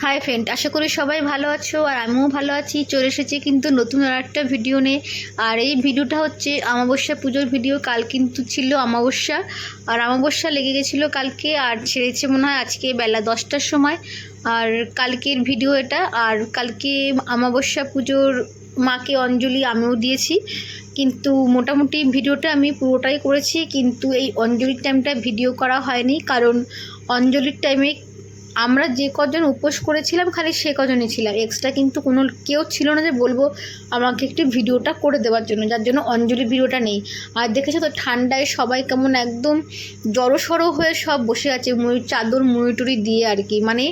Hi friend, আশা করি সবাই ভালো আছো আর আমিও ভালো আছি। চলে এসেছি কিন্তু নতুন আর একটা ভিডিও নিয়ে। আর এই ভিডিওটা হচ্ছে অমাবস্যা পুজোর ভিডিও। কাল কিন্তু ছিল অমাবস্যা, আর অমাবস্যা লেগে গেছিলো কালকে, আর ছেড়েছে মনে হয় আজকে বেলা 10টার সময়। আর কালকের ভিডিও এটা। আর কালকে অমাবস্যা পুজোর মাকে অঞ্জলি আমিও দিয়েছি, কিন্তু মোটামুটি ভিডিওটা আমি পুরোটাই করেছি, কিন্তু এই অঞ্জলির টাইমটা ভিডিও করা হয়নি, কারণ অঞ্জলির টাইমে আমরা যে কজন উপোস করেছিলাম খালি সে কজনই ছিলাম, এক্সট্রা কিন্তু কোনো কেউ ছিল না যে বলবো আমাকে একটি ভিডিওটা করে দেওয়ার জন্য, যার জন্য অঞ্জলির ভিডিওটা নেই। আর দেখেছো তো ঠান্ডায় সবাই কেমন একদম জড়সড়ো হয়ে সব বসে আছে, চাদর মুড়ি দিয়ে আর কি। মানে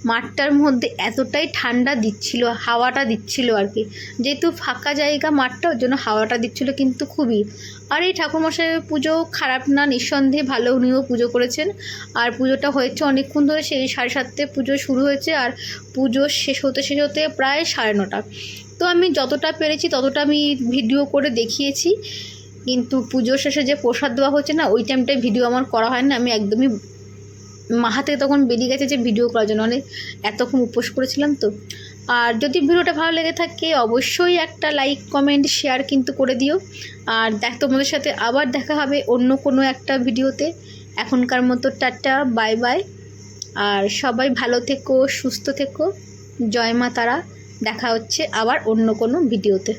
মাঠটার মধ্যে এতটাই ঠান্ডা দিচ্ছিল, হাওয়াটা দিচ্ছিল আর কি, যেহেতু ফাঁকা জায়গা মাঠটা, ওর জন্য হাওয়াটা দিচ্ছিল কিন্তু খুবই। আর এই ঠাকুরমশাইয়ের পুজো খারাপ না, নিঃসন্দেহে ভালো, উনিও পুজো করেছেন। আর পুজোটা হয়েছে অনেকক্ষণ ধরে, সেই 7:30 পুজো শুরু হয়েছে, আর পুজো শেষ হতে প্রায় 9:30। তো আমি যতটা পেরেছি ততটা আমি ভিডিও করে দেখিয়েছি, কিন্তু পুজো শেষে যে প্রসাদ দেওয়া হচ্ছে না, ওই টাইমটায় ভিডিও আমার করা হয় না। আমি একদমই মাথা থেকে তখন বেরিয়ে গেছে যে ভিডিও করার জন্য, অনেক এতক্ষণ উপোস করেছিলাম তো। আর যদি ভিডিওটা ভালো লেগে থাকে অবশ্যই একটা লাইক কমেন্ট শেয়ার কিন্তু করে দিও। আর তোমাদের সাথে আবার দেখা হবে অন্য কোনো একটা ভিডিওতে। এখনকার মতো টাটা, বাই বাই। আর সবাই ভালো থেকো, সুস্থ থেকো। জয় মা তারা। দেখা হচ্ছে আবার অন্য কোনো ভিডিওতে।